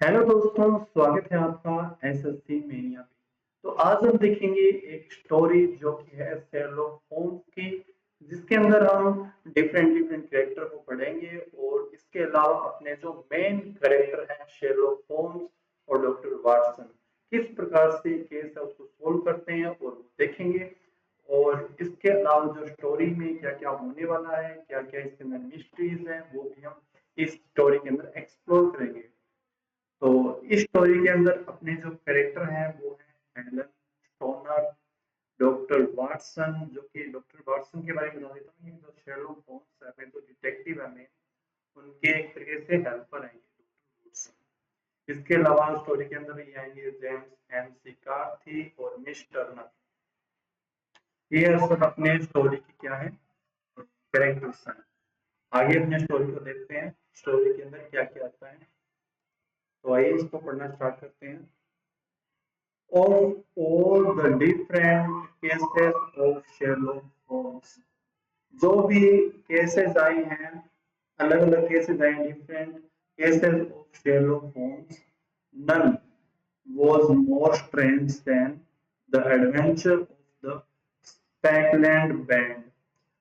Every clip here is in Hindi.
हेलो दोस्तों, स्वागत है आपका एसएससी मेनिया में। तो आज हम देखेंगे एक स्टोरी जो कि है शेरलॉक होम्स की, जिसके अंदर हम डिफरेंट डिफरेंट कैरेक्टर को पढ़ेंगे और इसके अलावा अपने जो मेन कैरेक्टर हैं शेरलॉक होम्स और डॉक्टर वाटसन किस प्रकार से केस है उसको सोल्व करते हैं और वो देखेंगे। और इसके अलावा जो स्टोरी में क्या क्या होने वाला है, क्या क्या इसके अंदर मिस्ट्रीज हैं, वो भी हम इस स्टोरी के अंदर एक्सप्लोर करेंगे। तो इस स्टोरी के अंदर अपने जो कैरेक्टर हैं वो हैं एलन स्टोनर, डॉक्टर वाटसन, जो कि डॉक्टर वाटसन के बारे में बता देता हूँ। ये जो शेरलॉक होम्स है, जो डिटेक्टिव है मेन, उनके एक तरीके से हेल्पर हैं ये डॉक्टर वाटसन। इसके अलावा स्टोरी के अंदर ये आएंगे जेम्स एम सी कार्थी और मिस टर्नर। ये सब अपने स्टोरी की क्या है, कैरेक्टर्स हैं। आगे अपने स्टोरी को देखते हैं, स्टोरी के अंदर क्या क्या आता है। तो आइए इसको पढ़ना स्टार्ट करते हैं। Of all the different cases of Sherlock Holmes, जो भी केसेस आए हैं, अलग अलग केसेस आए, different cases of Sherlock Holmes, none was more strange than the adventure of the Spackland Band।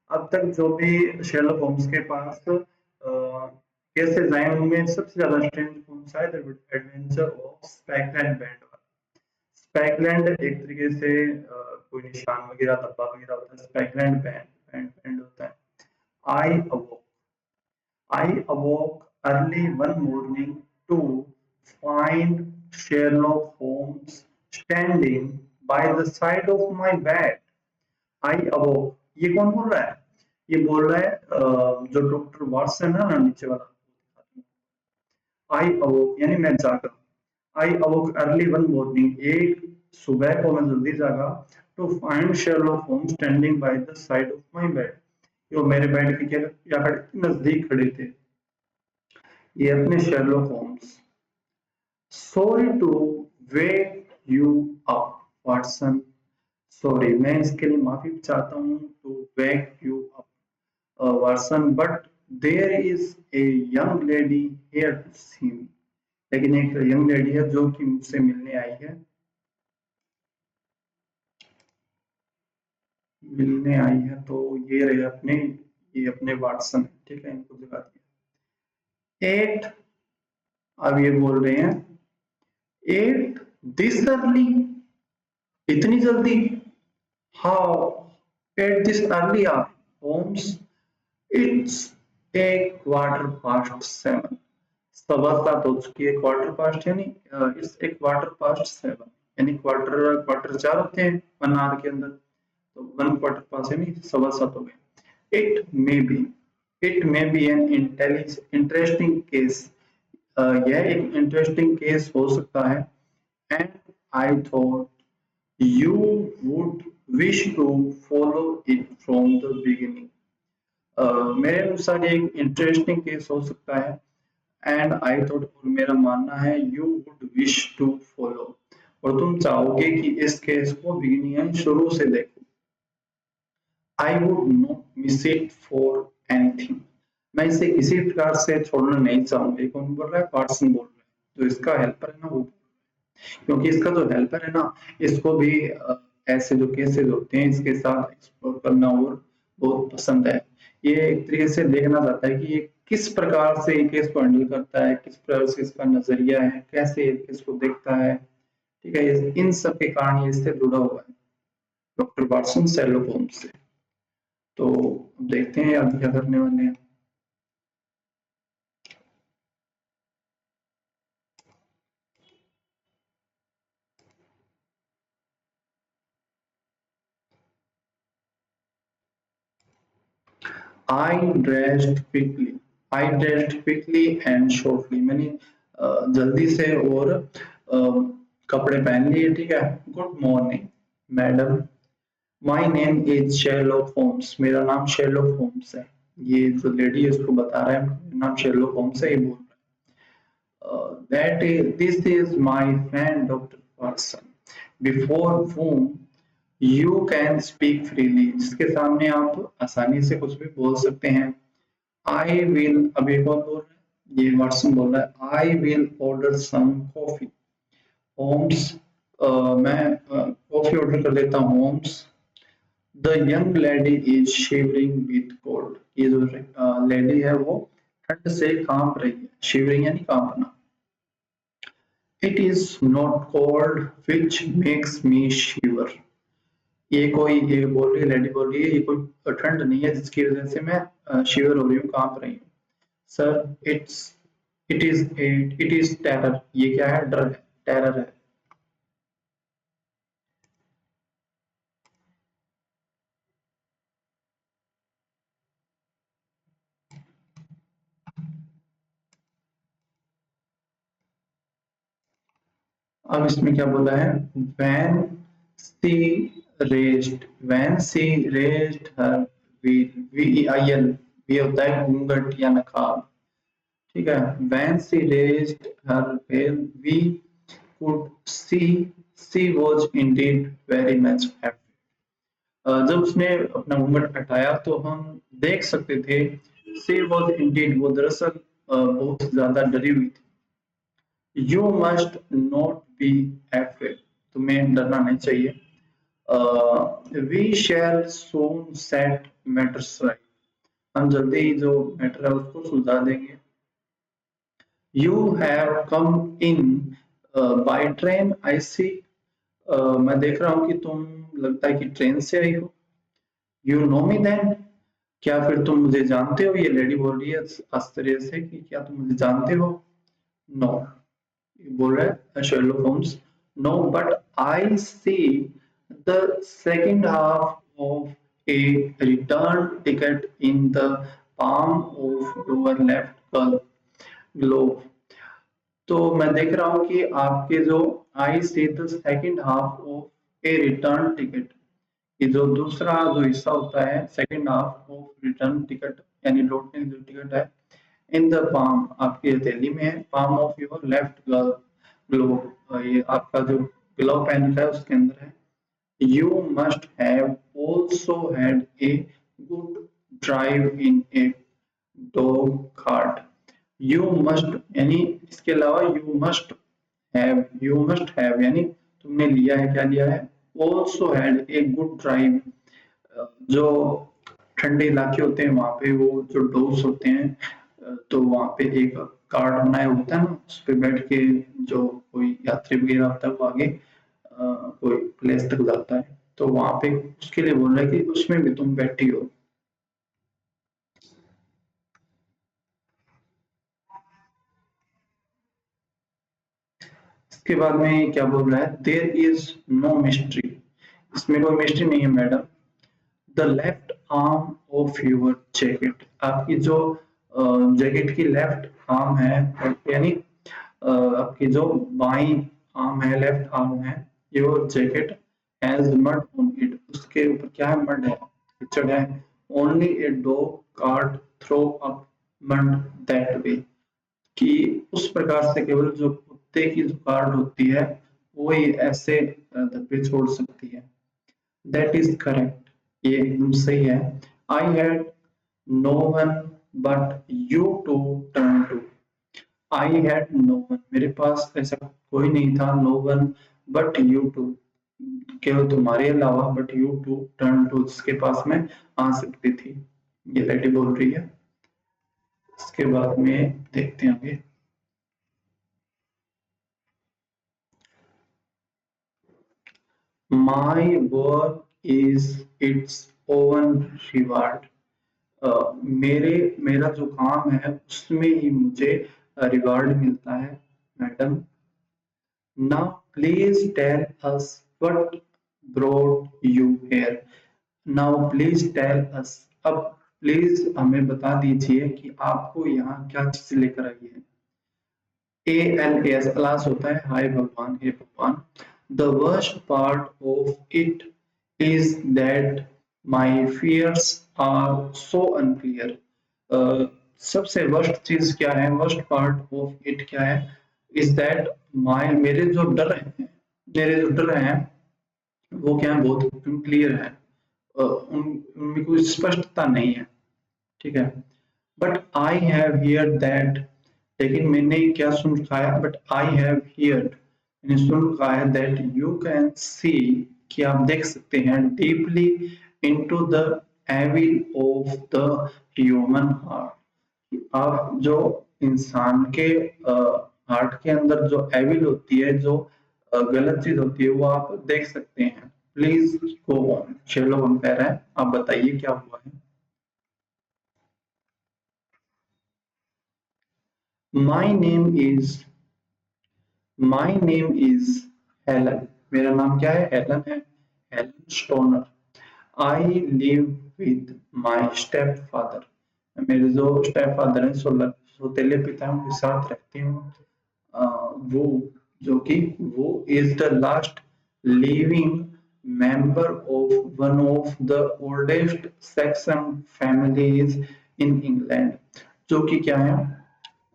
अब तक जो भी शेरलॉक होम्स के पास केसेस आए उनमें सबसे ज्यादा स्ट्रेंज कौन सा है? The adventure of speckled band. Speckled एक तरीके से कोई निशान वगैरह, धब्बा वगैरह होता है। स्पैकलैंड बैंड बैंड बैंड होता है। आई अवोक I awoke early one morning to find Sherlock Holmes standing by the side of my bed। I awoke, ये कौन बोल रहा है? ये बोल रहा है जो डॉक्टर वाटसन है ना, नीचे वाला। आई अवोक यानी मैं जागा। I awoke early one morning, एक सुबह को मैं जल्दी जागा। To find Sherlock Holmes standing by the side of my bed, वो मेरे बेड के क्या नजदीक खड़े थे, ये अपने Sherlock Holmes. Sorry to wake you up Watson, sorry मैं इसके लिए माफी चाहता हूँ, to wake you up Watson, but there is a young lady here to see me. लेकिन एक यंग लेडी है जो कि मुझसे मिलने आई है, मिलने आई है। तो ये रहे अपने, ये अपने वाटसन, ठीक है, इनको दिखा दिया। एट, अब ये बोल रहे हैं एट दिस अर्ली, इतनी जल्दी। How at this early hour Holmes, it's a quarter past seven. सवा सात हो चुकी है, क्वार्टर पास्ट यानी it's a quarter past seven, यानी क्वार्टर क्वार्टर चार होते हैं वन आवर के अंदर, तो वन क्वार्टर पास यानी सवा सात हो गए। It may be an interesting case, यह एक इंटरेस्टिंग केस हो सकता है। And I thought you would wish to follow it from the beginning, मेरे अनुसार ये एक इंटरेस्टिंग केस हो सकता है। एंड आई थॉट, और मेरा मानना है, you would wish to follow, और तुम चाहोगे कि इस केस को बिगिनिंग यानी शुरू से देखो। I would not miss it for anything, मैं इसे किसी प्रकार से छोड़ना नहीं चाहूंगा। कौन बोल रहा है? वाटसन बोल रहा है, जो इसका हेल्पर है ना वो। क्योंकि इसका जो हेल्पर है ना, इसको भी ऐसे जो केसेस होते हैं इसके साथ एक्सप्लोर करना और बहुत पसंद है। ये एक तरीके से देखना चाहता है कि ये किस प्रकार से ये केस को हैंडल करता है, किस प्रकार से इसका नजरिया है, कैसे ये केस को देखता है। ठीक है, इन सब के कारण ये इससे जुड़ा हुआ है डॉक्टर वाटसन शेरलॉक होम्स से। तो देखते हैं आगे क्या करने वाले हैं। I dressed quickly, I dressed quickly and shortly, मैंने जल्दी से और कपड़े पहन लिए। ठीक है। Good morning madam, my name is Sherlock Holmes, मेरा नाम शेरलॉक होम्स है। ये जो लेडी है उसको बता रहा है मेरा नाम शेरलॉक होम्स है, ये बोल रहा है। That this is my friend doctor Watson, before whom you can speak freely, जिसके सामने आप आसानी से कुछ भी बोल सकते हैं। आई विल, अब एक और बोल रहे हैं, ये वाटसन बोल रहा है I will order some coffee. Holmes, मैं कॉफी ऑर्डर कर देता हूँ Holmes. The young lady is shivering with cold. ये जो लेडी है वो ठंड से कांप रही है। शिवरिंग यानी कांपना। It is not cold which makes me shiver. ये कोई, ये बोल रही है, लेडी बोल रही है, ये कोई ठंड नहीं है जिसकी वजह से मैं शिवर हो रही हूँ, कांप रही हूँ। Sir it is terror. ये क्या है? डर है, टेरर है। अब इसमें क्या बोला है? when she when she raised her veil, ये होता है घूंघट या नकाब। ठीक है। when she raised her veil we could see she was indeed very much happy। जब उसने अपना घूंघट हटाया तो हम देख सकते थे she was indeed, वो दरअसल बहुत ज्यादा डरी हुई थी। You must not be afraid, तुम्हें डरना नहीं चाहिए। We shall soon set matters right, हम जल्दी ही जो मैटर है उसको सुलझा देंगे। You have come in by train I see, मैं देख रहा हूँ कि तुम, लगता है कि ट्रेन से आई हो। यू नो मी देन, क्या फिर तुम मुझे जानते हो? ये लेडी बोल रही है आश्चर्य से कि क्या तुम मुझे जानते हो? नो, बोल रहा है Sherlock Holmes. No but I see the second half of a return ticket in the palm of your left glove. तो मैं देख रहा हूँ कि आपके जो, I see the second half of a return ticket, ये जो दूसरा जो हिस्सा होता है second half of return ticket यानी लौटने की जो टिकट है, इन द पाम, आपकी हथेली में है, palm of your left glove, ये आपका जो ग्लव पहन रखा है उसके अंदर है। You must have also had a good drive in a dog cart. You must यानी इसके अलावा यू मस्ट हैव यानी तुमने लिया है, क्या लिया है? Also had a good drive, जो ठंडे इलाके होते हैं वहां पे वो जो डोर्स होते हैं, तो वहां पे एक कार्ड बनाया होता है ना, उस पे बैठ के जो कोई यात्री वगैरह होता है वो आगे कोई प्लेस तक जाता है, तो वहां पे उसके लिए बोल रहा है कि उसमें भी तुम बैठी हो। इसके बाद में क्या बोल रहा है? देयर इज नो मिस्ट्री, इसमें कोई मिस्ट्री नहीं है madam. The left arm of your jacket, आपकी जो जैकेट की लेफ्ट आर्म है, यानी आपकी जो बाई आर्म है, लेफ्ट आर्म है, your jacket has mud on it, उसके ऊपर क्या है? मड है, कीचड़ है। Only a dog can't throw up mud that way, कि उस प्रकार से केवल जो कुत्ते की जो कार्ड होती है वो ही ऐसे धब्बे छोड़ सकती है। दैट इज करेक्ट, ये एकदम सही है। I had no one but you to turn to. I had no one, मेरे पास ऐसा कोई नहीं था, no one but you to, केवल तुम्हारे अलावा, but you to turn to, जिसके पास मैं आ सकती थी। ये लेडी बोल रही है। इसके बाद में देखते हैं आगे। My work is it's oven reward, मेरे मेरा जो काम है उसमें ही मुझे रिवार्ड मिलता है madam. Now please tell us what brought you here. Now please tell us, अब प्लीज हमें बता दीजिए कि आपको यहाँ क्या चीज लेकर आई है। ए एल एस क्लास होता है हाय भगवान, हे भगवान। The worst part of it is that my fears are so unclear. सबसे वर्स्ट चीज क्या है? वर्स्ट पार्ट ऑफ इट क्या है? इज दैट माई, मेरे जो डर हैं वो क्या है? बहुत अनक्लियर है, उनमें कोई स्पष्टता नहीं है। ठीक है। But I have here that लेकिन मैंने क्या सुन रखा है, बट आई हैव हियर्ड, मैंने सुन रखा है दैट यू कैन सी, कि आप देख सकते हैं deeply into the evil of the human heart. आप जो इंसान के हार्ट के अंदर जो एविल होती है, जो गलत चीज होती है, वो आप देख सकते हैं। Please go on. चलो हम कह रहे हैं, आप बताइए क्या हुआ है। My name is my name is Helen. मेरा नाम क्या है? हेलन है। Helen stoner. I live with my step father. मेरे जो स्टेप फादर है, सौतेले पिता है, उनके साथ रहती हूँ। वो जो कि वो is the last living member of one of the oldest Saxon families in England। जो कि क्या है,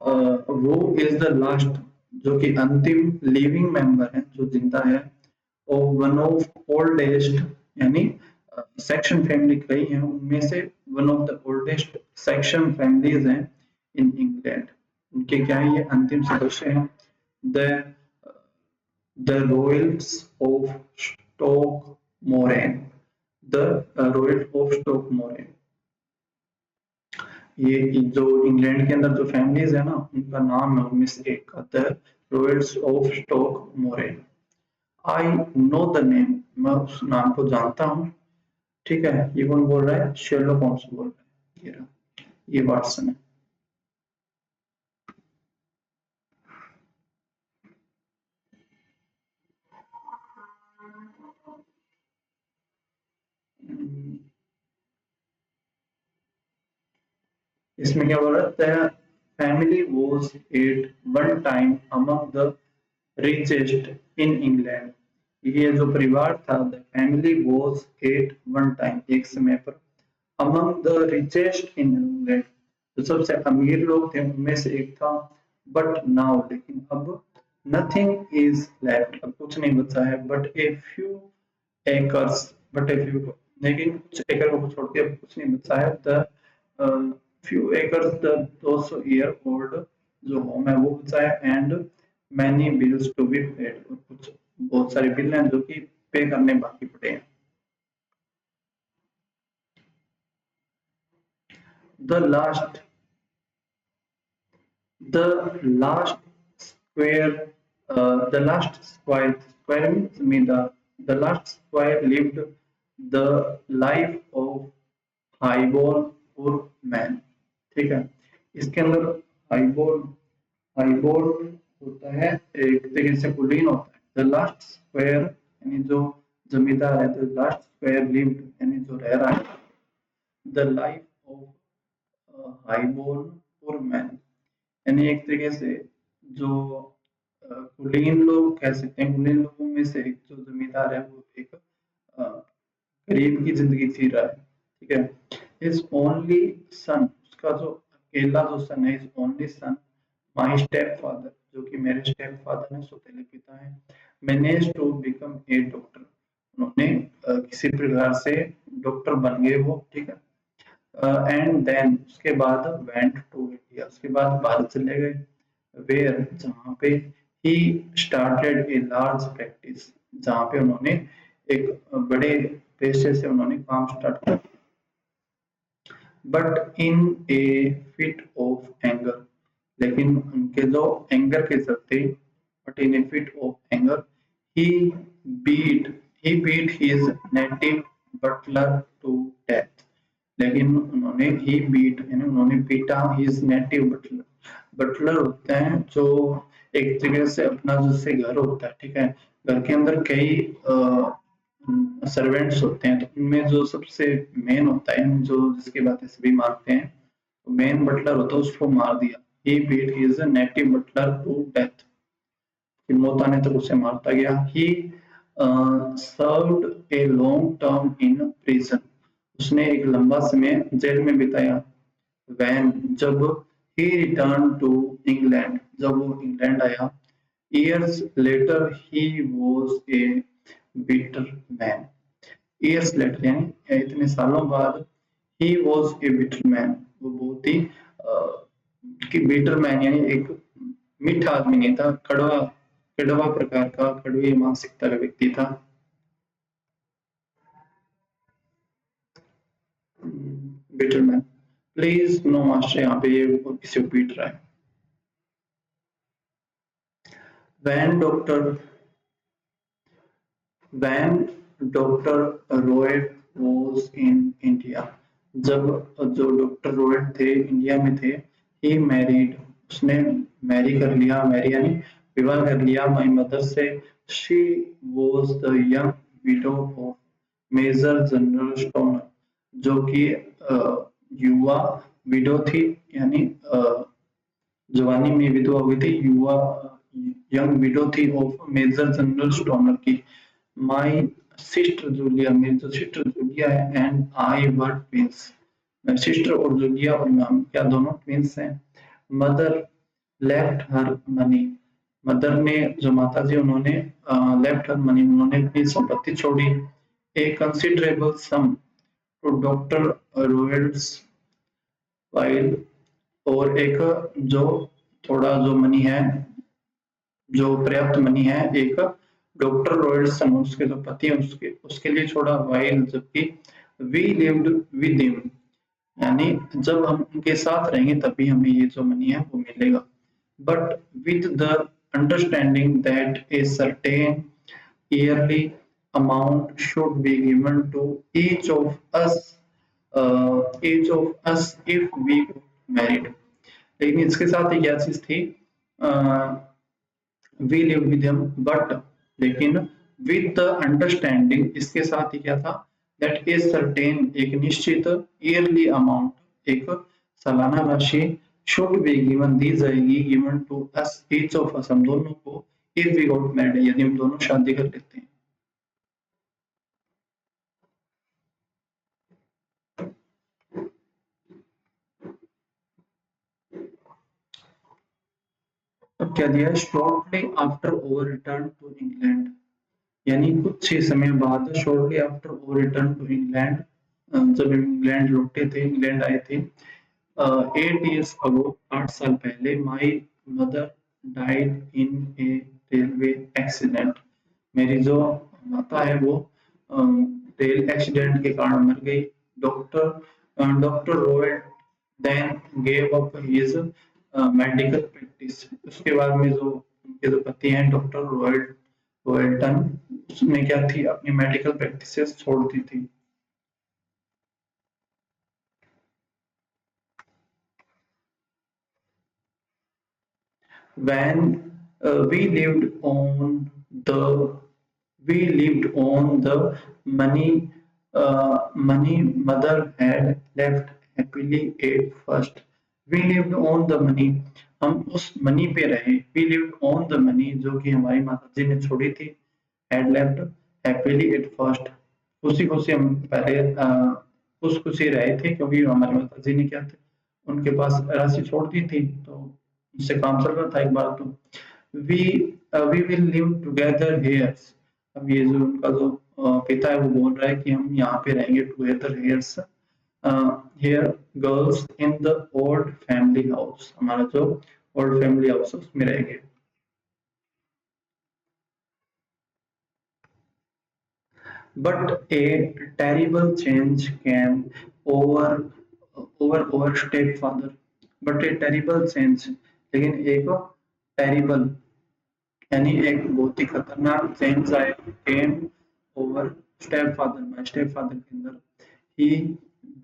वो इज द लास्ट, जो कि अंतिम लिविंग मेंबर है, जो जिंदा है, और वन ऑफ ओल्डेस्ट, यानी सेक्शन फैमिली कई हैं, उनमें से one of the oldest section families हैं इन इंग्लैंड। उनके क्या है, ये अंतिम सदस्य हैं। The the Royals of Stoke Moran. The Royal of Stoke Moran, ये जो इंग्लैंड के अंदर जो फैमिलीज है ना, उनका नाम है उनमें से एक का, the Royals of Stoke Moran. I know the name, मैं उस नाम को जानता हूँ। ठीक है, ये कौन बोल रहा है? शेरलॉक होम्स बोल रहा है। ये वाटसन है। इसमें क्या बोल रहा है? Family was at one time among the richest in England। ये जो परिवार था, the family was at one time, एक समय पर, among the richest in England, जो सबसे अमीर लोग थे उनमें से एक था। but now, लेकिन अब, nothing is left, अब कुछ नहीं बचा है, but a few acres, but a few, लेकिन कुछ एकड़ को छोड़ के अब कुछ नहीं बचा है। the few acres, the 200 year old जो होम है वो बचा है, and many bills to be paid, और कुछ बहुत सारे बिल हैं जो कि पे करने बाकी पड़े हैं। the last the last square the last square means the last square lived the life of highborn poor man। ठीक है, इसके अंदर हाईबोर्न हाईबोर्न होता है, एक तरीके से कुलीन होता है। द लास्ट स्क्वायर, यानी जो जमींदार है, द लास्ट स्क्वायर लिव्ड, यानी जो रह रहा है, the life of highborn poor man, यानी एक तरीके से जो कुलीन लोग कह सकते हैं, कुलीन लोगों में से एक जो जमींदार है, वो एक गरीब की जिंदगी जी रहा है। ठीक है, हिज ओनली सन, उसका जो अकेला जो सन है, his only son, my step father, जो कि मेरे स्टेप फादर हैं, सौतेले पिता हैं, manage to become a doctor, उन्होंने किसी प्रकार से डॉक्टर बन गए वो। ठीक है, एंड देन उसके बाद वेंट टू इंडिया, उसके बाद भारत चले गए, वेयर, जहाँ पे he started a large practice, जहाँ पे उन्होंने एक बड़े पेशे से उन्होंने काम स्टार्ट किया। But in a fit of anger, लेकिन उनके जो एंगर के चलते, but in a fit of anger, he beat he beat his native butler to death, लेकिन उन्होंने ही बीट, यानी उन्होंने पीटा हिज नेटिव बटलर। बटलर होते हैं जो एक तरीके से अपना जैसे घर होता है। ठीक है, घर के अंदर कई सर्वेंट्स होते हैं, तो उनमें जो सबसे मेन होता है, जो जिसकी बातें सभी मानते हैं, तो मेन बटलर होता है, उसको मार दिया। He beat his native butler to death, कि मौत आने तक उसे मारता गया। He served a long term in prison, उसने एक लंबा समय जेल में बिताया। when, जब he returned to England, जब वो इंग्लैंड आया, years later he was a bitter man, years later यानी इतने सालों बाद, he was a bitter man, वो बहुत ही कि बीटर मैन यानी एक मीठा आदमी नहीं था, कड़वा कड़वा प्रकार का, कड़वी मानसिकता का व्यक्ति था। Beater man, please no master, यहाँ पे ये किसी को पीट रहा है। When doctor when doctor Roylott was in India, जब जो डॉक्टर रॉयट थे इंडिया में थे, ही मैरिड, उसने मैरी कर लिया, मैरी यानी विवाह कर लिया, माई मदर से, she was the young widow of major general Stoner, जो कि युवा विडो थी, यानी जवानी में विधवा हुई थी, युवा यंग विडो थी ऑफ मेजर जनरल स्टोनर की। माई सिस्टर जूलिया, मेरी जो सिस्टर जूलिया है, एंड आई वर ट्विंस, मेरी सिस्टर और जूलिया और हम क्या दोनों ट्विंस हैं। Mother left her money, mother ने जो माता जी उन्होंने लेफ्ट हर मनी, उन्होंने अपनी संपत्ति छोड़ी, a considerable sum to doctor Roylott while, और एक जो थोड़ा जो मनी है, जो पर्याप्त मनी है, एक डॉक्टर रॉयल्सन उसके जो पति है उसके उसके लिए छोड़ा, वाइल जबकि वी लिव्ड विद हिम, यानी जब हम उनके साथ रहेंगे तभी हमें ये जो मनी है वो मिलेगा, but with the understanding that a certain yearly amount should be given to each of us each of us if we married. लेकिन इसके साथ एक क्या चीज थी, we live with him, but लेकिन विद द अंडरस्टैंडिंग, इसके साथ ही क्या था, दैट इज सर्टेन, एक निश्चित ईयरली अमाउंट, एक सालाना राशि, शुड बी गिवन, दी जाएगी, given to us each of us, हम दोनों को, इफ वी गॉट मैरिड, यदि हम दोनों शादी कर लेते हैं। अब क्या दिया है, shortly after over return to England, यानी कुछ ही समय बाद, shortly after over return to England, जब इंग्लैंड लौटे थे, इंग्लैंड आए थे, 8 years ago, 8 साल पहले, my mother died in A railway accident, मेरी जो माता है वो रेल एक्सीडेंट के कारण मर गई। Doctor Roy then gave up his medical practice, उसके बाद में जो उनके जो पति हैं डॉक्टर रॉयल्टन, उसने क्या थी, अपनी मेडिकल प्रैक्टिसेस छोड़ दी थी। When we lived on the money, money mother had left happily at first. We lived on the money, हम उस मनी पे रहे, we lived on the money, जो कि हमारी माता जी ने छोड़ी थी, had left happily at first, खुशी खुशी हम पहले खुश खुशी रहे थे, क्योंकि हमारी माता जी ने क्या थे, उनके पास राशि छोड़ दी थी, तो उससे काम चल रहा था एक बार। तो we we will live together here, अब ये जो उनका जो पिता है वो बोल रहा है कि हम यहाँ पे रहेंगे together here's, here girls in the old family house, हमारा जो ओल्ड फैमिली हाउस है उसमें रहेंगे। But a terrible change came over over stepfather. But a terrible change, लेकिन एक terrible यानी एक बहुत ही खतरनाक चेंज आया, came over stepfather, my stepfather के अंदर, he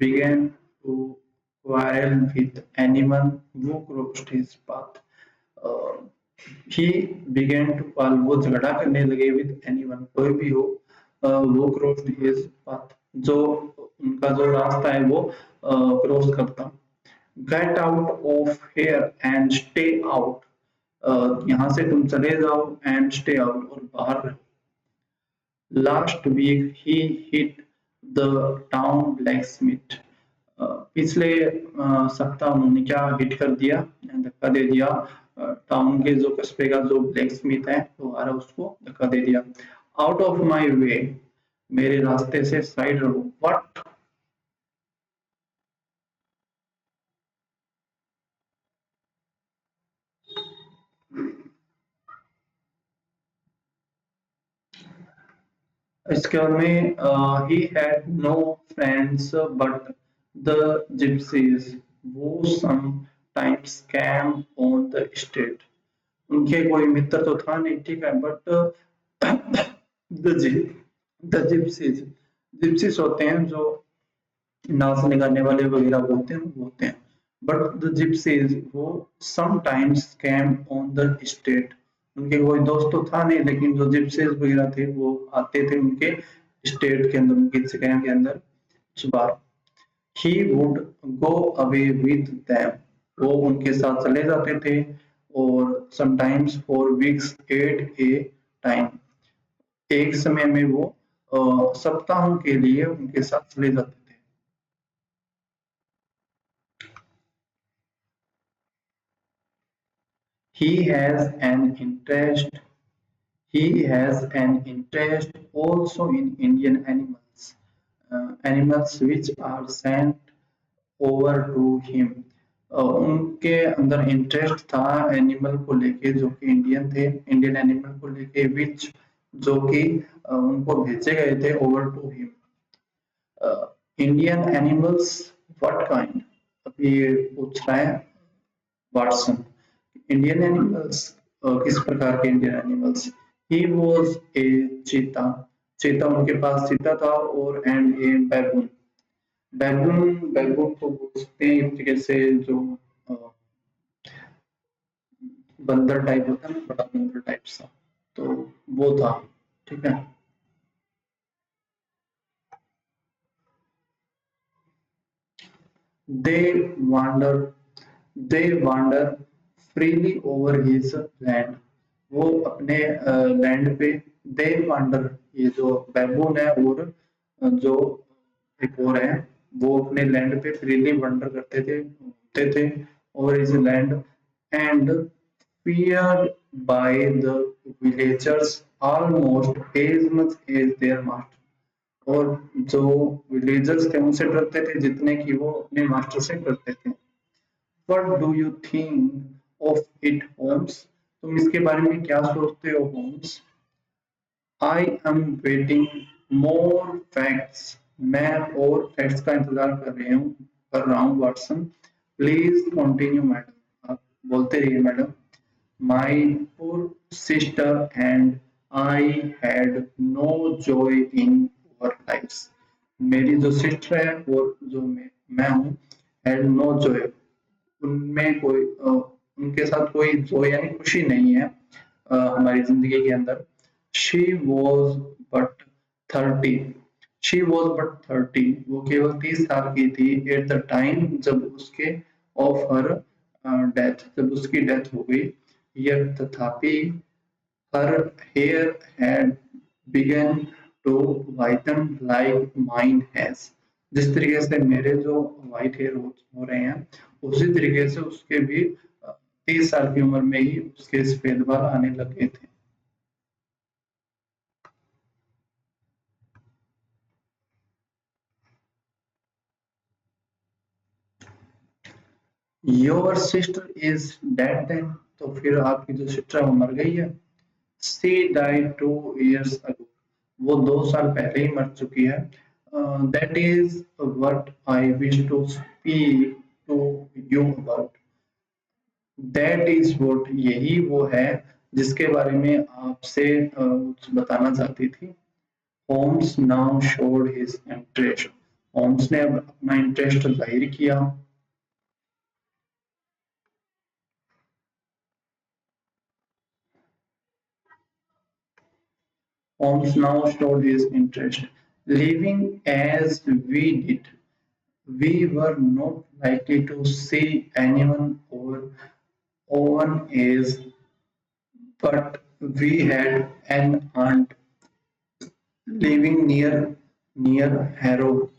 began to quarrel with anyone who crossed his path. He began to call, वो झगड़ा करने लगे विद एनीवन, कोई भी हो, वो क्रॉस हिज पाथ, जो उनका जो रास्ता है वो क्रॉस करता। Get out of here and stay out, यहाँ से तुम चले जाओ, एंड स्टे आउट, और बाहर रहो। Last week he hit the town blacksmith, पिछले सप्ताह उन्होंने क्या हिट कर दिया, धक्का दे दिया, टाउन के जो कस्बे का जो ब्लैक स्मिथ है दोबारा उसको धक्का दे दिया। आउट ऑफ माई वे, मेरे रास्ते से साइड रहो। व्हाट, इसके बाद में he had no friends but the gypsies who sometimes came on the street. उनके कोई मित्र तो था नहीं, ठीक है, but the the gypsies, gypsies होते हैं जो नाचने गाने वाले वगैरह वो होते हैं, वो होते हैं, बट द जिप्सीज वो sometimes came on the state, उनके कोई दोस्त तो था नहीं, लेकिन जो जिप्सीज वगैरह थे वो आते थे उनके स्टेट के अंदर, उनकी जगह के अंदर बार। He would go away with them, वो उनके साथ चले जाते थे, और sometimes for weeks at a time, एक समय में वो सप्ताहों के लिए उनके साथ चले जाते थे। He has an interest. He has an interest also in Indian animals, animals which are sent over to him. उनके अंदर इंटरेस्ट था एनिमल को लेके जो कि इंडियन थे, इंडियन एनिमल को लेके, विच जो कि उनको भेजे गए थे over to him. Indian animals what kind, अभी ये पूछ रहा है वाटसन, इंडियन एनिमल्स किस प्रकार के Indian animals. He was a चीता, चीता उनके पास चीता था, और एंड ए बैबून, बैबून, बैबून को बोल सकते हैं एक तरीके से जो अ, बंदर टाइप होता है ना, बड़ा बंदर टाइप सा, तो वो था, ठीक है। They wander, they wander freely over his land, वो अपने लैंड पे, दे वांडर, ये जो बैबून है और जो एक और है, वो अपने लैंड पे फ्रीली वंडर करते थे, घूमते थे over his land, and feared by the villagers almost as much as their master, और जो विलेजर्स थे उनसे डरते थे जितने कि वो अपने मास्टर से डरते थे। What do you think of it, Holmes? तुम इसके बारे में क्या सोचते हो, Holmes? I am waiting more facts. मैं और फैक्ट्स का इंतजार कर रहा हूँ वाटसन। प्लीज कंटिन्यू मैडम, आप बोलते रहिए madam. My poor sister and I had no joy in our lives. मेरी जो सिस्टर है और जो मैं हूँ, had no joy, उनमें कोई उनके साथ कोई जो यानी खुशी नहीं है हमारी जिंदगी के अंदर। She was but 30, she was but 30, वो केवल 30 साल की थी एट द टाइम, जब उसके ऑफ हर डेथ, जब उसकी डेथ हो गई। यet तथापि her hair had begun to whiten like mine has, जिस तरीके से मेरे जो व्हाइट हेयर हो रहे हैं, उसी तरीके से उसके भी 30 साल की उम्र में ही उसके सफेद बाल आने लग गए थे। Your sister is dead then, तो फिर आपकी जो सिस्टर है वो मर गई है। सी डाइड 2 years ago, वो 2 साल पहले ही मर चुकी है। That is what I wish to speak to you about, that is what, यही वो है जिसके बारे में आपसे कुछ बताना चाहती थी। Holmes now showed his interest, Holmes ने अब अपना इंटरेस्ट जाहिर किया। Holmes now showed his interest. Living as we did, we were not likely to see anyone over Owen is, but we had an aunt living near Harrow,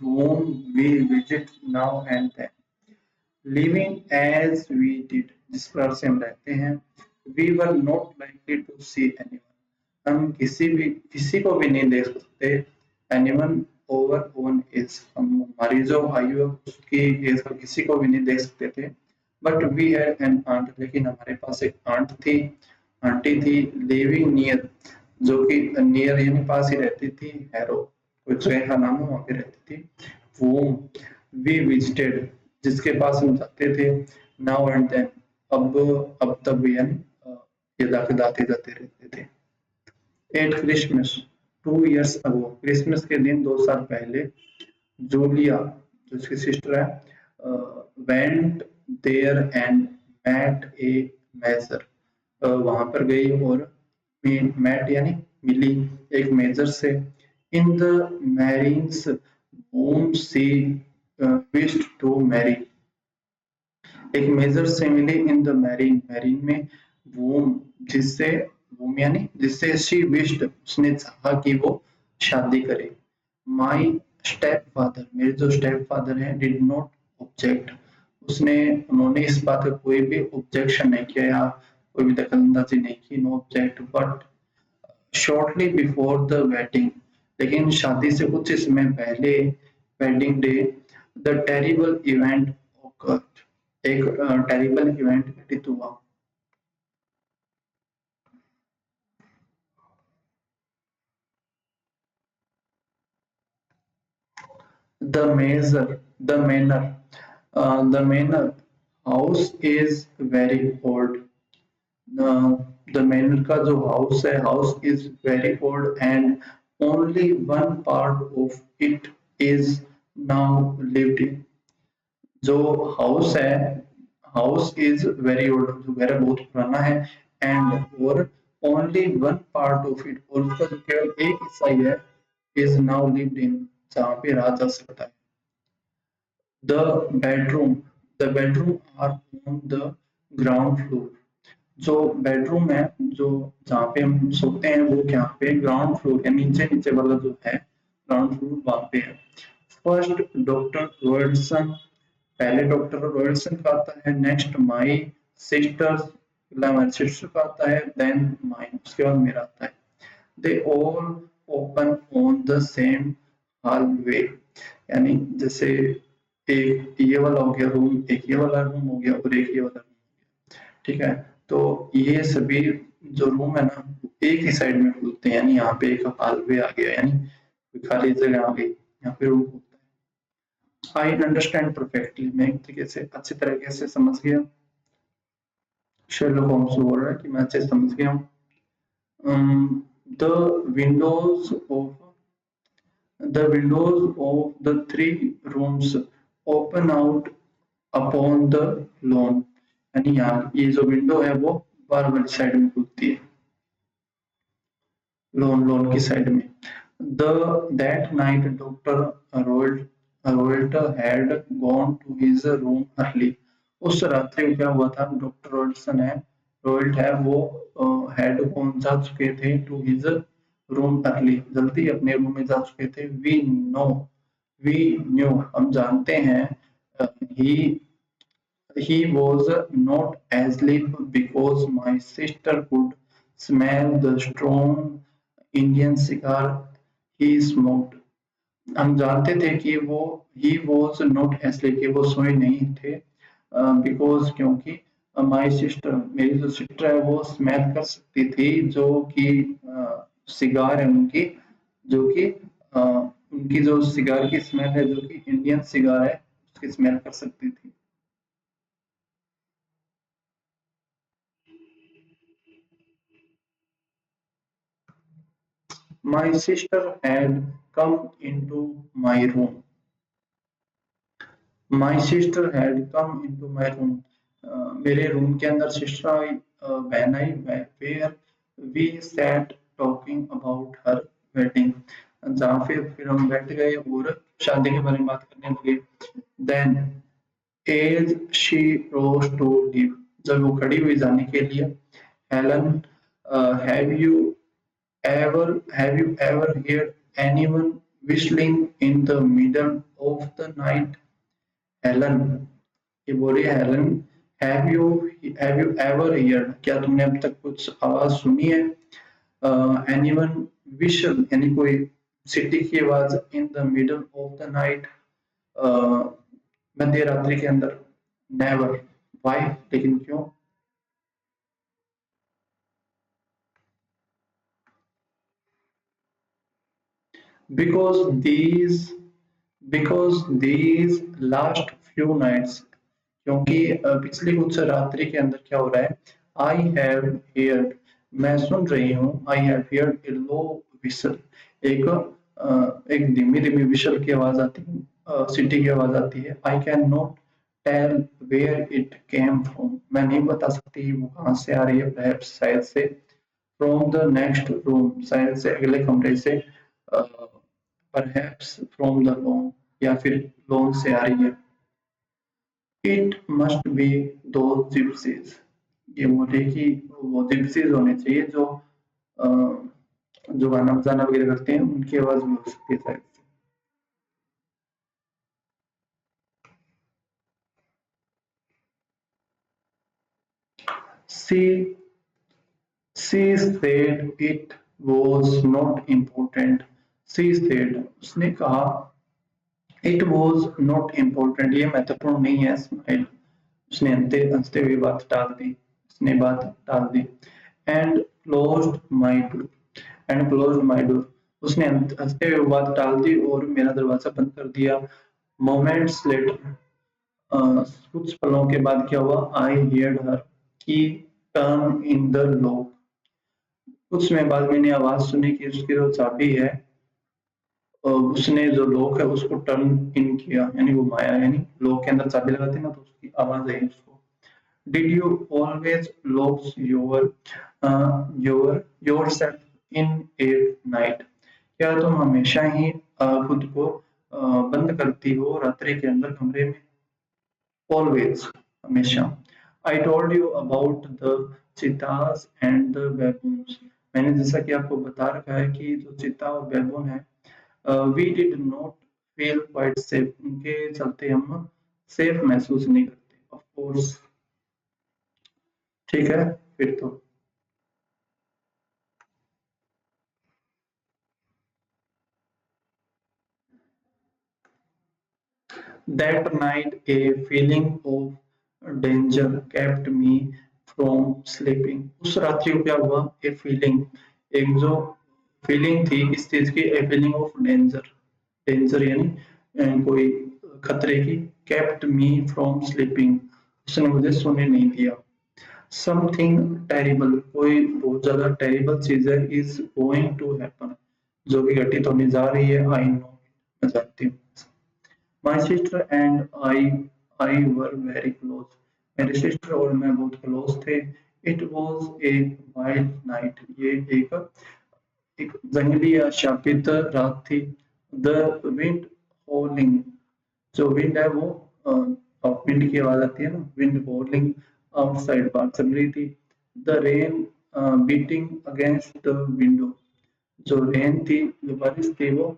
whom we visit now and then. Living as we did, जिस प्रकार से हम रहते हैं, we were not likely to see anyone, हम किसी को भी नहीं देख सकते। एनीवन ओवर वन एज, हम हमारी जो आयु है उसकी एज का किसी को भी नहीं देख सकते थे। But we had an aunt, लेकिन हमारे पास एक आंट थी, आंटी थी, लिविंग नियर, जो कि नियर यानी पास ही रहती थी हैरो, कोई जगह का नाम है वहां पे रहती थी वो। वी विजिटेड, जिसके पास हम जाते थे। नाउ एंड देन, अब तब यानी ये आते जाते रहते थे। एट क्रिसमस, 2 years अगो, क्रिसमस के दिन 2 साल पहले, जूलिया जो उसकी सिस्टर है went there and met a major, वहां पर गई और मैट यानी मिली एक मेजर से। In the marines whom she wished to marry, एक मेजर से मिली इन द मैरीन, मैरीन में वूम, जिससे वूम यानी जिससे शी विश्ड, उसने चाहा कि वो शादी करे। माई स्टेप फादर, मेरे जो स्टेप फादर हैं, डिड नॉट ऑब्जेक्ट, उन्होंने इस बात का कोई भी ऑब्जेक्शन नहीं किया या कोई भी दखलंदाजी नहीं की, no object. But shortly before the wedding, लेकिन शादी से कुछ समय पहले, wedding day, the terrible event occurred, एक टेरिबल इवेंट घटित हुआ। The major the manor the manor house is very old, the manor का जो हाउस है, house is very old and only one part of it is now lived in, जो हाउस है, हाउस इज वेरी ओल्ड, जो घर है बहुत पुराना है, एंड और only one part of it, और उसका जो केवल एक हिस्सा ही है, इज नाउ लिव्ड इन, जहाँ पे रहा जा सकता है। The bedroom the bedroom are on the ground floor, जो बेडरूम है, जो जहाँ पे हम सोते हैं, वो यहाँ पे ग्राउंड फ्लोर या नीचे नीचे वाला जो है ग्राउंड फ्लोर, वहां पे है। फर्स्ट डॉक्टर रॉयल्सन, पहले डॉक्टर रॉयल्सन का आता है, नेक्स्ट माई सिस्टर्स, हमारी सिस्टर का आता है, देन माइन, उसके बाद मेरा आता है। They all open on the same hallway, यानी जैसे एक ये वाला हो गया रूम, एक ये वाला रूम हो गया और एक ये वाला रूम, ठीक है। तो ये सभी जो रूम है ना, एक ही साइड में खुलते हैं, यानी यहाँ पे एक हॉलवे आ गया, यानी कोई खाली जगह आ गई, यहाँ पे रूम खुलता है। आई अंडरस्टैंड परफेक्टली, मैं एक तरीके से अच्छी तरीके से समझ गया। शेरलॉक होम्स बोल रहा है कि मैं अच्छे से समझ गया हूँ। The windows of the three rooms open out upon the lawn, यानी यहाँ ये जो विंडो है वो बाहर वाली साइड में खुलती है, लॉन की साइड में। The that night doctor Roylott had gone to his room early, उस रात्रि को क्या हुआ था, डॉक्टर रोल्टसन है, रोल्ट है वो हैड गॉन, जा चुके थे, टू हिज रूम अर्ली, जल्दी अपने रूम में जा चुके थे। वी न्यू, हम जानते हैं, ही he was not asleep because my sister could smell the strong Indian cigar he smoked. हम जानते थे कि वो he was not asleep, कि वो सोए नहीं थे, because क्योंकि my sister, मेरी जो सिस्टर है, वो स्मेल कर सकती थी, जो कि सिगार है उनकी, जो कि उनकी जो सिगार की स्मेल है, जो कि इंडियन सिगार है, उसकी स्मेल कर सकती थी। My sister had come into my room. My sister had come into my room. मेरे रूम के अंदर सिस्टर आई, बहन आई, where we sat talking about her wedding, जहाँ फिर हम बैठ गए और शादी के बारे में बात करने लगे। Then as she rose to leave, जब वो खड़ी हुई जाने के लिए, Helen, have you ever heard anyone whistling in the middle of the night? Helen, ये बोली Helen, have you ever heard, क्या तुमने अब तक कुछ आवाज सुनी है? एनीवन विशल, यानी कोई सिटी की आवाज, in the middle of the night, मध्य रात्रि के अंदर, नेवर, व्हाई, लेकिन क्यों? because these last few nights, क्योंकि पिछली कुछ रात्रि के अंदर क्या हो रहा है, आई हैव हियर्ड, मैं सुन रही हूँ, I have heard A low whistle, एक एक धीमी धीमी विशल की आवाज आती है, सीटी की आवाज आती है। I can not tell where it came from, मैं नहीं बता सकती वो कहाँ से आ रही है, perhaps शायद से, फ्रॉम द नेक्स्ट रूम, शायद से अगले कमरे से, परहैप्स फ्रॉम द लॉन, या फिर लॉन से आ रही है। इट मस्ट बी दो जिप्सीज, ये बोले कि वो जिप्सीज होने चाहिए जो अ, जो गाना बजाना वगैरह करते हैं, उनकी आवाज भी हो सकती है शायद से। She said it was not important. She said, उसने कहा, it was not important, ये महत्वपूर्ण नहीं है, स्माइल, उसने हंसते हंसते हुए बात टाल दी, उसने बात टाल दी। And closed my door, and closed my door, उसने हंसते हुए बात टाल दी और मेरा दरवाजा बंद कर दिया। मोमेंट्स लेटर, कुछ पलों के बाद क्या हुआ, आई हियर्ड हर की टर्न इन द लॉक, कुछ समय बाद मैंने आवाज सुनी कि उसकी जो चाबी है, उसने जो लॉक है उसको टर्न इन किया, यानी घुमाया, यानी लॉक के अंदर चाबी लगाती ना तो उसकी आवाज आई उसको। Did you always lock your self in at night, क्या तुम हमेशा ही खुद को बंद करती हो रात्रि के अंदर कमरे में? ऑलवेज, हमेशा। I told you about the cheetahs and the baboons, मैंने जैसा कि आपको बता रखा है कि जो चीता और बेबून है, we did not feel quite safe, उनके चलते हम सेफ महसूस नहीं करते, ऑफ कोर्स। ठीक है, फिर तो that night a feeling of danger kept me from sleeping, उस रात्रि को क्या हुआ, ए फीलिंग, एक जो फीलिंग थी इस चीज की, a feeling of danger, danger यानी कोई खतरे की, kept me from sleeping, उसने मुझे सोने नहीं दिया। समथिंग टेरिबल, कोई बहुत ज्यादा टेरिबल चीज है, इज गोइंग टू हैपन, जो कि घटित होने जा रही है, आई नो, मैं जानती हूँ। My sister and I were very close, मेरी सिस्टर और मैं बहुत क्लोज थे। It was a wild night, ये एक जंगली या शापित रात थी। द विंड हॉलिंग, जो विंड है वो विंड की आवाज आती है ना, विंड हॉलिंग आउटसाइड, बाहर चल रही थी। The rain beating against the window, जो रेन थी, जो बारिश थी, वो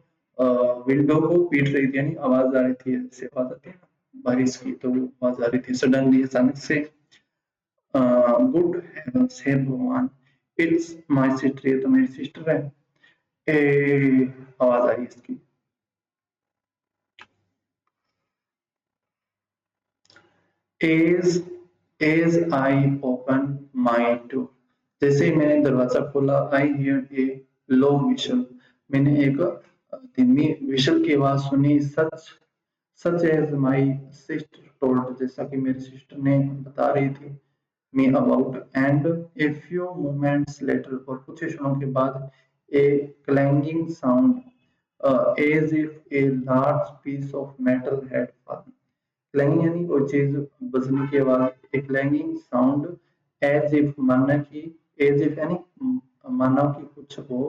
विंडो को पीट रही थी, यानी आवाज आ रही थी, ऐसे आवाज आती है ना बारिश की, तो वो आवाज आ रही थी सडनली, अचानक से। गुड हेवंस, हे भगवान, इट्स माय सिस्टर, ये तो मेरी सिस्टर है, ए आवाज आई इसकी। As as I open my door, जैसे ही मैंने दरवाजा खोला, I hear A low we shall, मैंने एक धीमी विशल की आवाज सुनी। Such as my sister told, जैसा कि मेरी सिस्टर ने बता रही थी me about. And a few moments later, और कुछ ही क्षणों के बाद, a clanging sound as if a large piece of metal had fallen, clanging यानी कोई चीज बजने की आवाज, a clanging sound, as if माना कि, एज इफ यानी माना कि कुछ हो,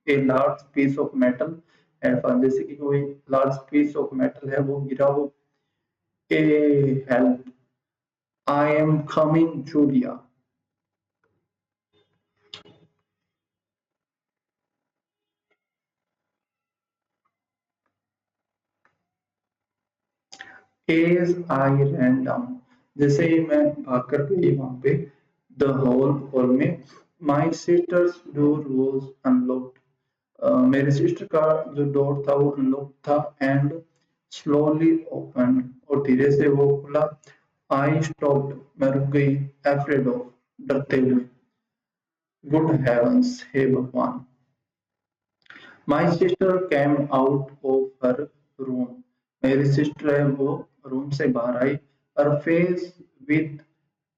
a large piece of metal had fallen, जैसे कि कोई लार्ज पीस ऑफ मेटल है वो गिरा हो। A help, I am coming Julia, as I ran down, जैसे ही मैं भागकर गई वहां पे, द हॉल में, माई सिस्टर्स डोर वॉज अनलॉक्ड, मेरे सिस्टर का जो डोर था वो अनलॉक था। एंड स्लोली ओपन, और धीरे से वो खुला। आई स्टॉप्ड, मैं रुक गई, एफ्रेड ऑफ, डरते हुए। गुड हेवंस, हे भगवान, my sister came out of her room. मेरी सिस्टर है वो रूम से बाहर आई। Her face with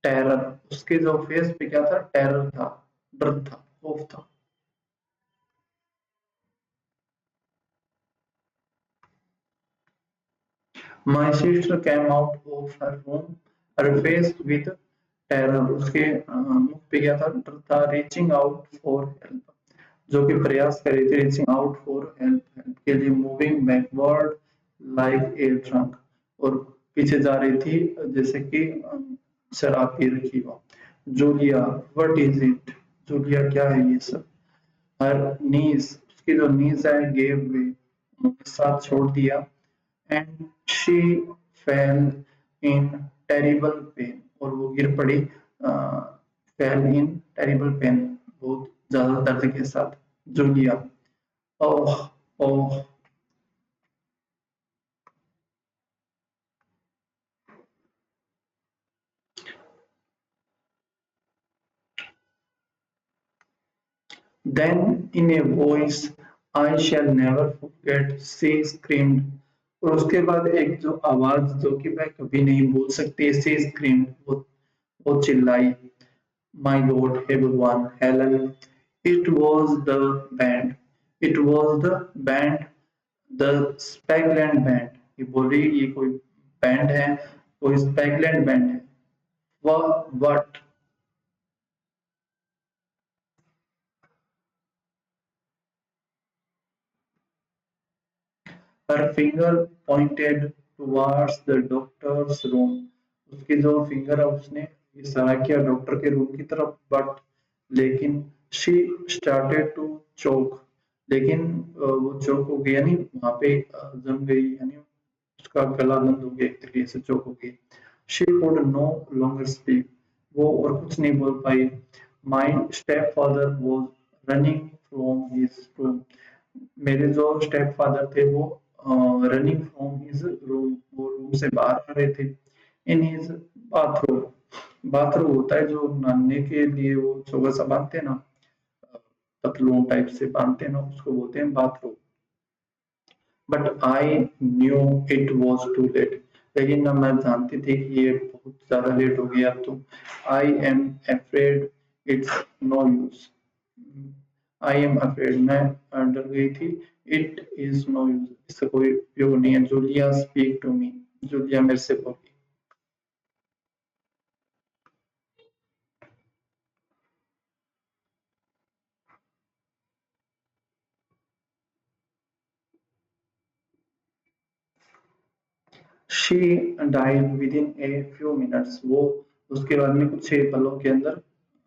terror. उसके जो फेस पे क्या था, टेरर था, डर था, खौफ था। My sister came out of her room, her face with terror. उसके मुख पे क्या था, डर था। रीचिंग आउट फॉर हेल्प, जो कि प्रयास कर रही थी। Reaching out for help, help के लिए। Moving backward like a trunk, और पीछे जा रही थी जैसे कि शराब पी रखी हो। Julia, what is it? Julia, क्या है ये सब? हर नीज, उसकी जो नीज है, गेव वे, साथ छोड़ दिया। And she fell in terrible pain, और वो गिर पड़ी। फेल इन टेरिबल पेन, बहुत ज्यादा दर्द के साथ। Julia, oh, oh. Then in a voice I shall never forget, she screamed। और उसके बाद एक जो आवाज जो कि मैं कभी नहीं भूल सकती, she screamed, वो चिल्लाई। My Lord, हे भगवान, Helen, it was the band, it was the band, the Spagland band। ये बोल रही ये कोई बैंड है, कोई स्पैगलैंड बैंड है। What? Her finger pointed towards the doctor's room। उसकी जो फिंगर है उसने इशारा किया डॉक्टर के रूम की तरफ। बट लेकिन she started to choke, लेकिन वो चोक हो गई, यानी वहां पे जम गई, यानी उसका गला बंद हो गया, एक तरीके से चोक हो गई। She could no longer speak, वो और कुछ नहीं बोल पाई। My stepfather was running from his room। मेरे जो स्टेप फादर थे वो रनिंग फ्रॉम हिज रूम, वो रूम से बाहर आ रहे थे। इन हिज बाथरूम, बाथरूम होता है जो नहाने के लिए वो छोटा सा बांधते हैं ना, पतलून टाइप से बांधते हैं ना, उसको बोलते हैं bathroom. But I knew it was too late, लेकिन ना मैं जानती थी कि ये बहुत ज्यादा लेट हो गया। तो I am afraid, it's no use. I am afraid, मैं डर गई थी। इट इज नो यूज, इसका कोई उपयोग नहीं है। Julia speak to me, Julia मेरे से बोली। She died within a few minutes, वो उसके बाद में कुछ ही पलों के अंदर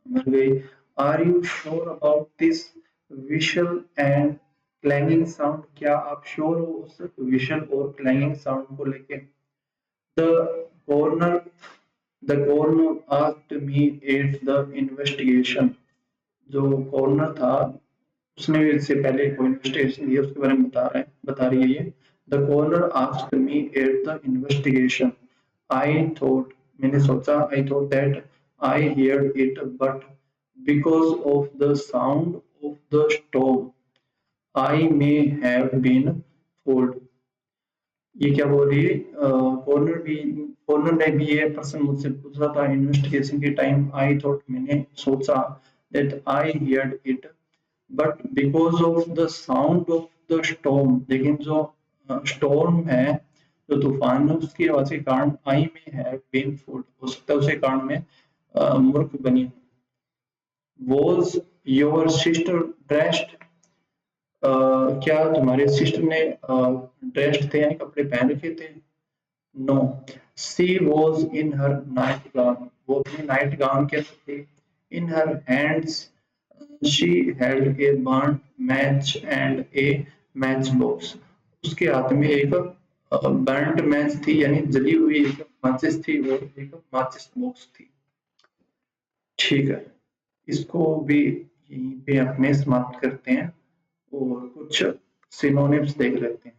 मर गई। Are you sure about this whistle and clanging sound? क्या आप श्योर हो उस विशल और क्लैंगिंग साउंड को लेके? The corner, the corner asked me at the investigation. जो कॉर्नर था उसने इससे पहले कोई इन्वेस्टिगेशन दिया, उसके बारे में बता रही है ये। The corner asked me at the investigation, I thought, मैंने सोचा, I thought that I heard it, but because of the sound of the stove I may have been fooled. ये क्या बोल रही है? कॉर्नर ने भी ये प्रश्न मुझसे पूछा था इन्वेस्टिगेशन के टाइम। आई थॉट, मैंने सोचा, that I heard it, but because of the sound of the storm, लेकिन जो स्टॉर्म है, जो तूफान है, उसकी आवाज के कारण आई में है बीन फूड, हो सकता है उसे कारण में मूर्ख बनी। Was your sister dressed? क्या तुम्हारे सिस्टर ने ड्रेस्ड थे, यानी कपड़े पहन रखे थे? No, she was in her night gown, वो अपने नाइट गाउन के अंदर थी। In her hands she held a burnt match and a match box. उसके हाथ में एक बर्न्ड मैच थी, यानी जली हुई एक माचिस थी, और एक माचिस बॉक्स थी। ठीक है, इसको भी यहीं पे अपने समाप्त करते हैं और कुछ सिनोनिम्स देख लेते हैं।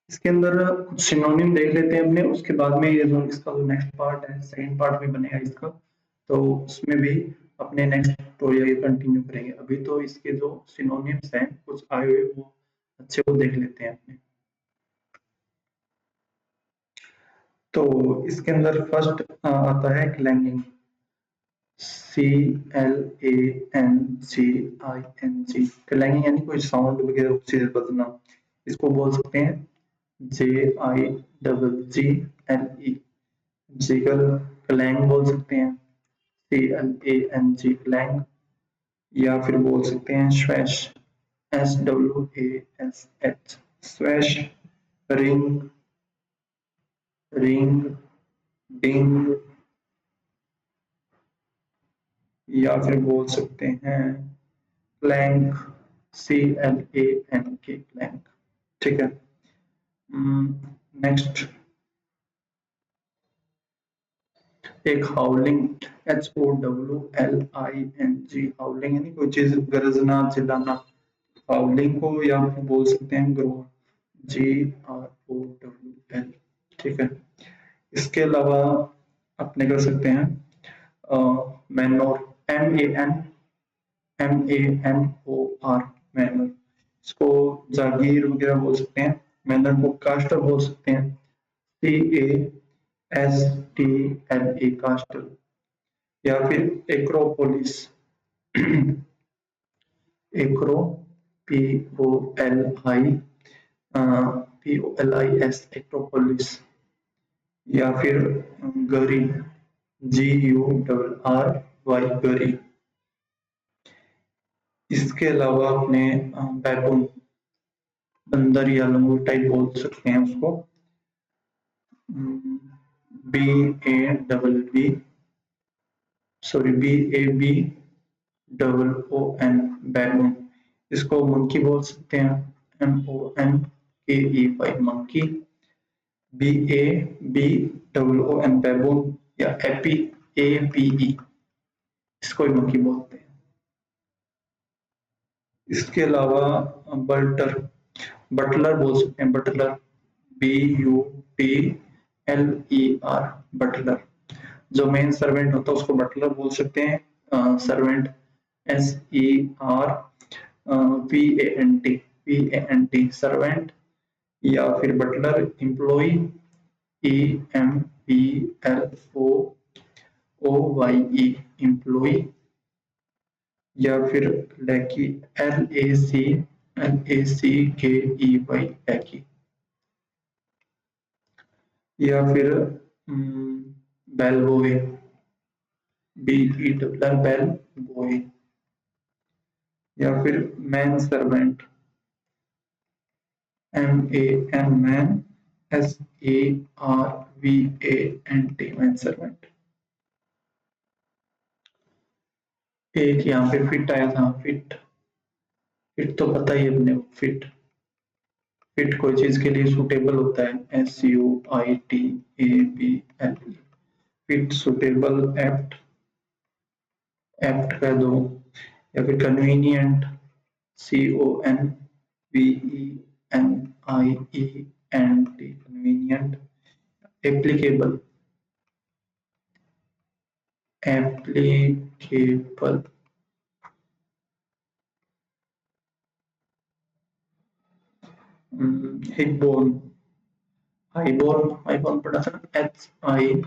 इसके अंदर कुछ सिनोनिम देख लेते हैं अपने, उसके बाद में ये जो इसका जो नेक्स्ट पार्ट है, सेकंड पार्ट भी बनेगा इसका, तो उसमें भी अपने नेक्स्ट टूटोरियल कंटिन्यू करेंगे। अभी तो इसके जो सिनोनिम्स हैं कुछ आए हुए वो अच्छे को देख लेते हैं अपने। तो इसके अंदर फर्स्ट आता है क्लैंगिंग, CLANGING। क्लैंगिंग यानी कोई साउंड वगैरह से बजना, इसको बोल सकते हैं JIGGLE, जिगल क्लैंग बोल सकते हैं, CLANG क्लैंग, या फिर बोल सकते हैं swash, SWASH swash, ring, ring, ding, या फिर बोल सकते हैं क्लैंक, CLANK क्लैंक। ठीक है। नेक्स्ट एक हाउलिंग, HOWLING, हाउलिंग यानी कोई चीज गरजना चिल्लाना, हाउलिंग को या फिर बोल सकते हैं ग्रोल, GROWL। ठीक है। इसके अलावा अपने कर सकते हैं मैनोर, MANOR, मैनर, इसको जागीर वगैरह बोल सकते हैं, मैनर को कास्टर बोल सकते हैं, CASTLE कास्टल, या फिर एक्रोपोलिस, एक्रो, POLIS एक्रोपोलिस, या फिर गरी, GURRY गरी। इसके अलावा अपने बैबून, बंदर या लंगूर टाइप बोल सकते हैं उसको, BABB, सॉरी BABOON, बैबून। इसको मंकी बोल सकते हैं, MONKEY मंकी, BABOON बैबून, या APE, इसको भी मंकी बोलते हैं। इसके अलावा बल्टर, बटलर बोल सकते हैं, बटलर, BUTLER, बटलर। जो मेन सर्वेंट होता है उसको बटलर बोल सकते हैं, सर्वेंट, SERVANT, सर्वेंट, या फिर बटलर, एम्प्लॉय, EMPLOYE, एम्प्लॉय, या फिर लैकी, LACKEY, लैकी, या फिर bell boy, BELL bell boy, या फिर man servant, MAN man, SERVANT man servant. एक यहाँ पे फिट आया था, फिट, फिट तो पता ही है अपने को, फिट, फिट कोई चीज के लिए सुटेबल होता है, SUITABLE, fit, suitable, apt, apt का दो, या फिर convenient, CONVENIENT, convenient, applicable, applicable, हिगबोन, हाइबोन, हाइबोन पढ़ा था, HIGHBORN,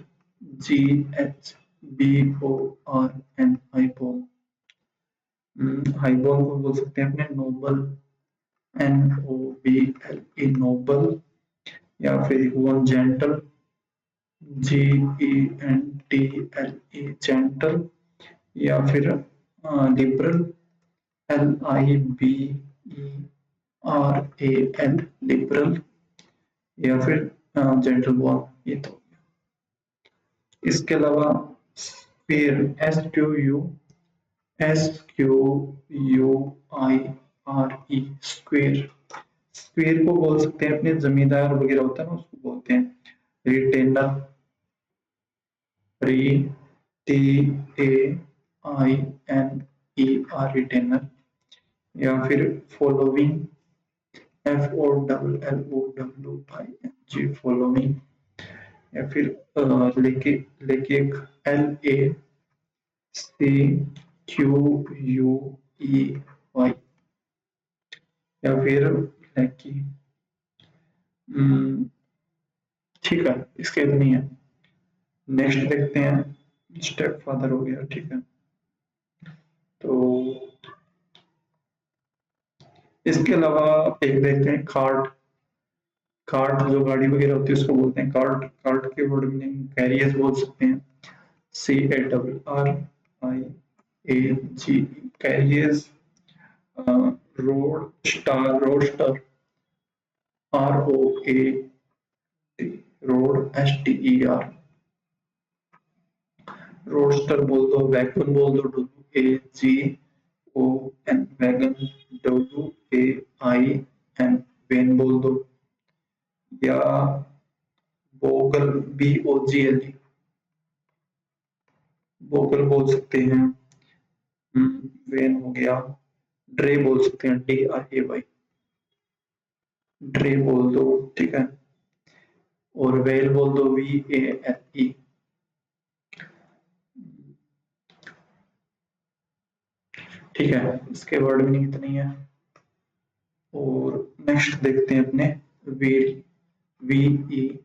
हाइबोन। हाइबोन को बोल सकते हैं अपने नोबल, NOBLE, नोबल, या फिर वन जेंटल, GENTLE, जेंटल, या फिर लिबरल, LIBERAL, लिबरल, या फिर जेंटल बॉर्न, ये तो। इसके अलावा स्क्वेयर, SQUARE, स्क्वेयर, स्क्वेयर को बोल सकते हैं अपने जमींदार वगैरह होता है ना उसको बोलते हैं रिटेनर, RETAINER, रिटेनर, या फिर फॉलोइंग, FOLLOWING फॉलोइंग, या फिर लेके लेके LACQUEY, या फिर लेकी। ठीक है, इसके इतनी है। नेक्स्ट देखते हैं, स्टेप फादर हो गया, ठीक है। तो इसके अलावा एक देखते हैं कार्ट। कार्ट जो गाड़ी वगैरह होती है उसको बोलते हैं कार्ट। कार्ट के वर्ड मीनिंग कैरियर्स बोल सकते हैं, CARRIAG, carriers. Road star, roadster, ROAD, road STER, roadster बोल दो, वैगन बोल दो, WAGON, वैगन, WAIN, वेन बोल दो, या बोगल, BOGLE, बोगल बोल सकते हैं। वेन हो गया। ड्रे बोल सकते हैं, DRAY, ड्रे बोल दो, ठीक है। और वेल बोल दो, VALE। ठीक है, इसके वर्ड मीनिंग इतनी है। और नेक्स्ट देखते हैं अपने व्हील, VEIL,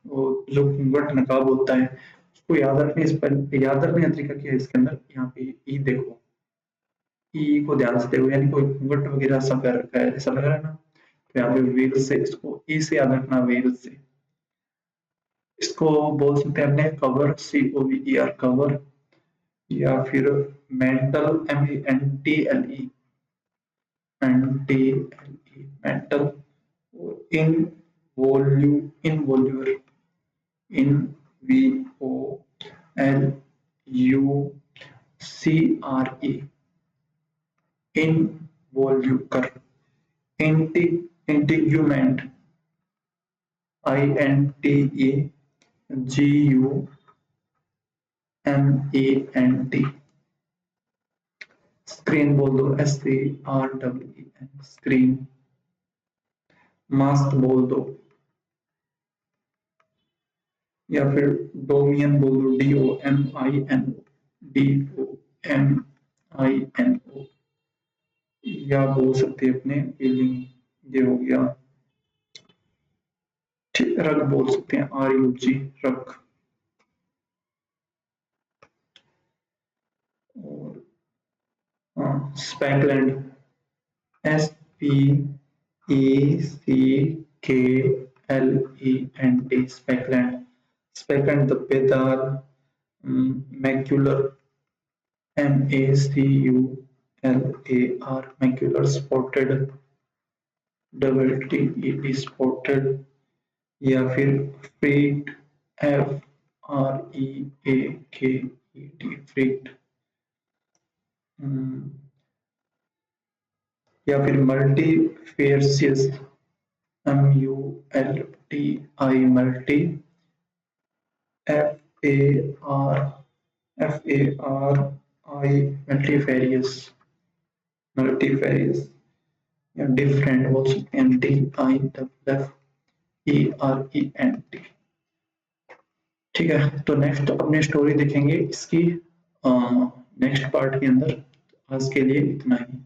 वो जो घूंघट नकाब होता है उसको याद रखने, इस पर याद रखने का तरीका क्या है, इसके अंदर यहाँ पे ई देखो, ई को ध्यान से देखो, यानी कोई घूंघट वगैरह सब कर रखा है ऐसा लग रहा है ना। तो यहाँ पे व्हील से, इसको ई से याद रखना, व्हील से। इसको बोल सकते हैं अपने कवर, COVER, कवर, या फिर mantle, MENTLE, mantle. Involucre, INVOLUCRE, involucre. Integument, INTEGUMENT। Screen बोल दो, SCREEN, स्क्रीन। मास्क बोल दो, या फिर डोमियन बोल दो, DOMINO, या बोल सकते हैं अपने फीलिंग, ये हो गया। रग बोल सकते हैं, RUG, रग। और स्पैकलैंड, SPECKLENT, स्पैकलैंड। स्पैकलैंड धब्बेदार। Macular, MACULAR, macular. Spotted, TTED, spotted, या फिर फ्रीक्ड, FREAKED, फ्रीक्ड। या फिर multifarious, MULTI, multi. FARI, multifarious, multifarious. या डिफरेंट बोल सकते हैं, DIFFERENT। ठीक है, तो नेक्स्ट अपनी स्टोरी देखेंगे इसकी नेक्स्ट पार्ट के अंदर। आज के लिए इतना ही।